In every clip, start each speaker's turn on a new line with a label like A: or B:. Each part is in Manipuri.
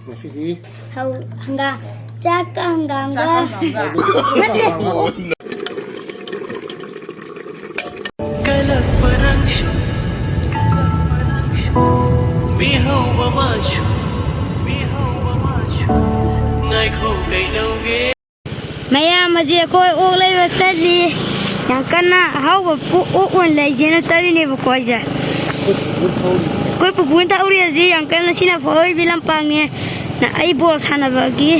A: ꯉꯁꯤꯗꯤ
B: hanggang chaka hanggang ga
C: kalak parangshu bihau bamashu ngai kho kai dauge
B: maya maje koi ok lai ba chali yang kana hau ba ok on lai jena chali ne ba koi ja koi pu bun ta uri ji yang kana sina foi bilam pang ne na ai bol sana ba gi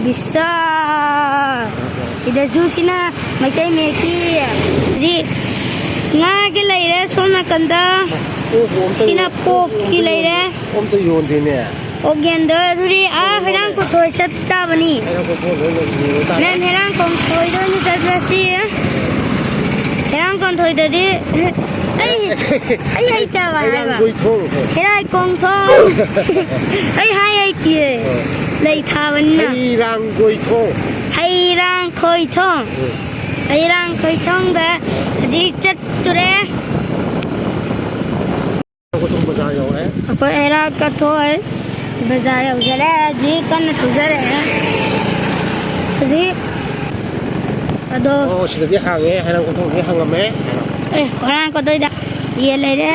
B: bisa sida jusina mai kai me ki ji nga ki lai re sona kanda sina pok ki lai re
A: om to yon thi ne
B: ogendo duri a herang ko thoi chatta bani men herang kon thoi do ni chatta si herang kon thoi de di ai ta ba herang kon thong ai ki lai tha ban na hai rang khoi thong da di chat ture
A: ko tum bazar yo hai
B: ko era ka thoi bazar yo jare ji kan thu jare ji ado
A: sida di hange hai ko thong hangame
B: orang ko doi da ye lai re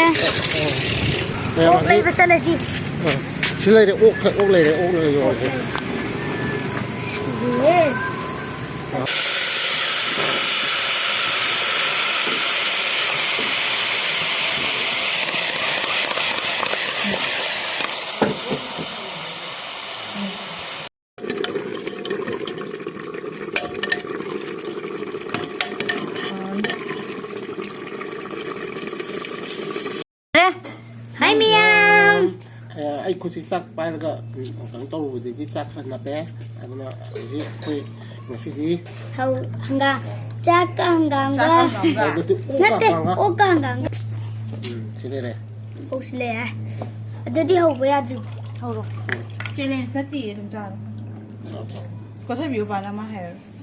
B: ok lai ba chale ji
A: silai de ok lai yo
B: ye hai miam
A: ai ko si sak pa ga ang to ru di sak na pe aduna ji koi ngasi
B: hanggang chaka hanggang ga natte ok hanggang
A: sile re
B: ok sile adadi ho ba yadri ho ro
D: challenge nati dum cha có thể biểu bài là mà hè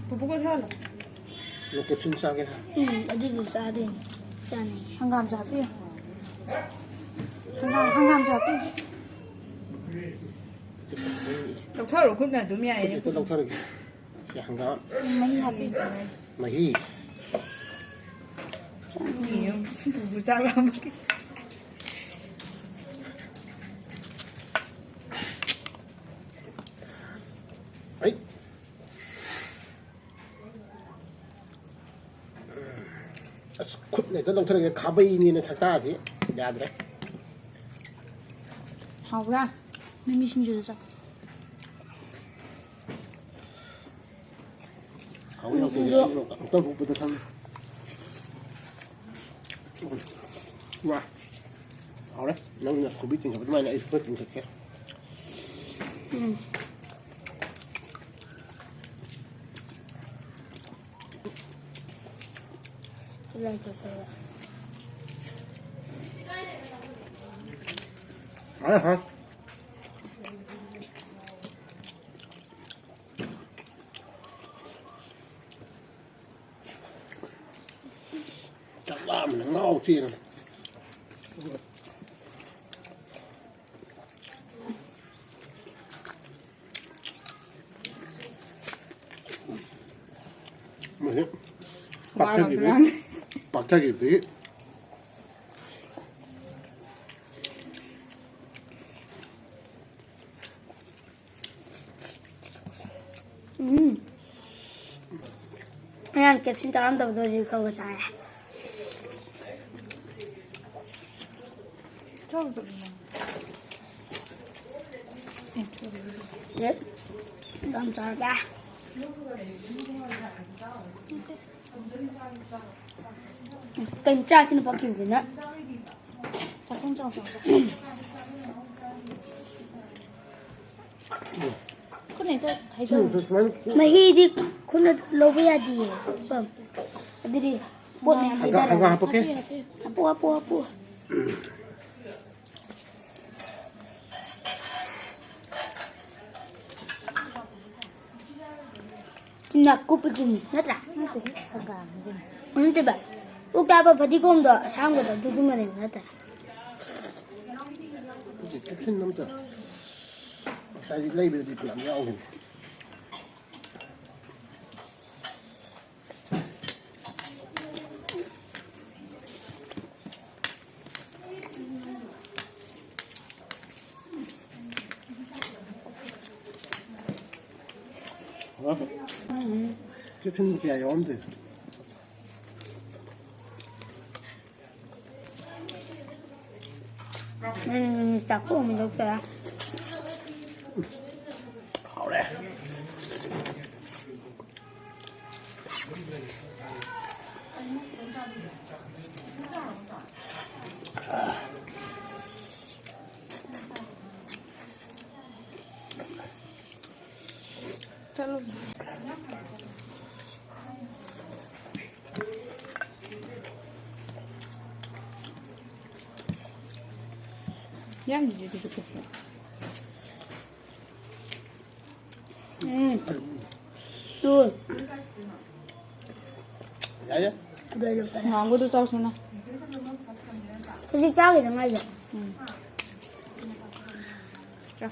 D: bố có thể là
A: lo ke chung sa ke ha
B: adi du sa de cha này
D: hangam cha pi hangam cha pi đọc thơ rồi cũng là đúng nhỉ
A: ko dong thar ki hanga
D: mấy hạt pi
A: mahi
D: nhiều bố ra làm cái
A: ai khut ne to dong thar ke khabai ni ne sakta ji yaad re
D: hào ra mình xin chữ sao
A: hau yo ke to ru bu de thang wa hau re nang ne ko bi ting ka mai ne ai phut ting ke
B: lai ko ko
A: hả chắc là mình ngao chi rồi mình bạc cái gì đấy bạc cái gì đấy
B: Ayan, kepsin taram daw daw di ko saya.
D: cho được
B: Yep. Dam sa ga. Kênh tra xin bác kiểm gì nữa.
D: chắc không trong con này tôi thấy rồi
B: Mà hi đi kun lo ya di. Som. Adi di. Bot ne hay da.
A: apa ke
B: Apu. Nak ku pigum. Natra.
D: nó tới hangam
B: Nanti ba. uk taba phadigom do asam go do dugum ne nata
A: 캡신 남자 사이즈 레이블이 좀 나오긴 캡신 게 야온데
B: ta ko mi do ka
A: 好嘞。
D: चलो यार मुझे भी तो कुछ
B: tu
A: Dạ chứ.
B: do do ka
D: हाँ वो तो चाव से ना
B: cái cao cái này rồi
D: चाव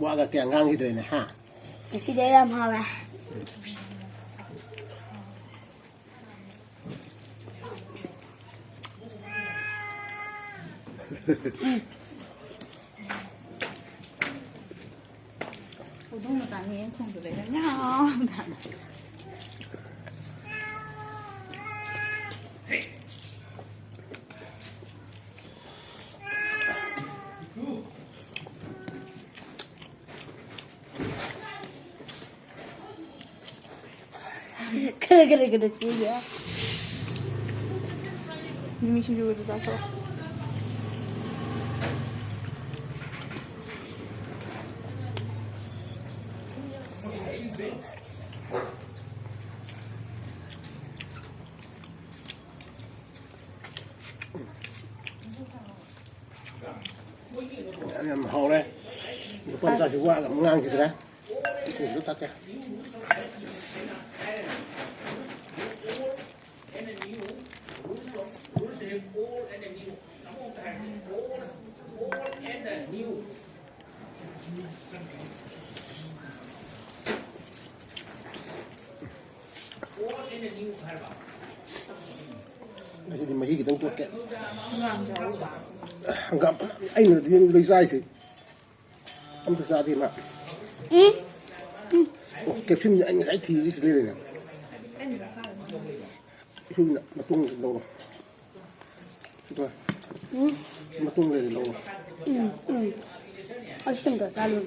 A: Qua cái kèn ngang như thế này ha.
B: cái gì đấy làm hao à
D: 我动了3年，控制了呀。
B: 그래 찌개
D: 미미 신주도 가서
A: Em hầu đây. Con ta chỉ qua gặp ngang như thế đấy. Cũng rất tắc kìa. Đây thì mà hi cái tông tuột kìa. Gặp anh là thiên lôi dai thì ông thực ra thì mà kẹp xin anh giải thì lên này xin mà tung đâu rồi mà tung lên đâu
B: 훨씬 더 잘.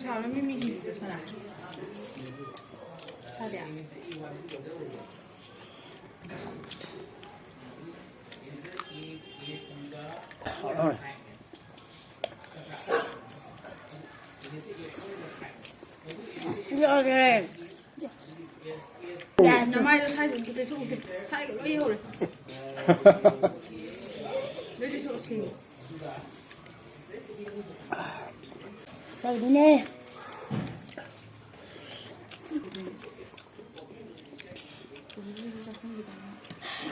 D: 잘 미미 신주도 잘 안. 잘이야.
A: rồi
B: rồi
D: 야, 나마이도 살좀 그때 좀 살게 왜 이거를? 왜 저렇게?
B: 자 니네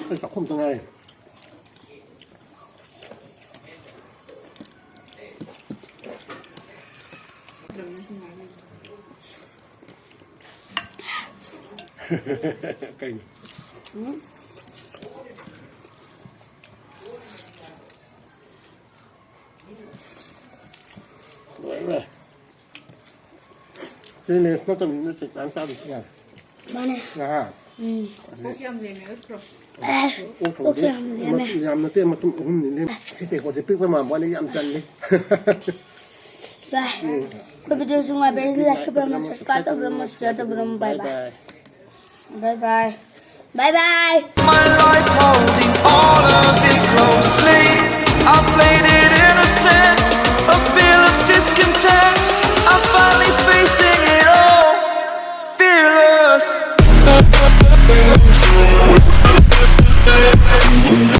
A: cái cọc không tương này kinh rồi cái này nó tầm nó chỉ bán sao được nhỉ
B: 뭐네
A: à
D: 고기 한 4명 그럼.
A: ok làm nó tiên mà tụi hôm nhìn lên sẽ để có thể biết với mà bọn ấy làm chân đi
B: Bye. Kalau video semua beres, like, belum subscribe, belum share, belum bye bye. Bye bye. Bye bye.
C: My life holding all of it.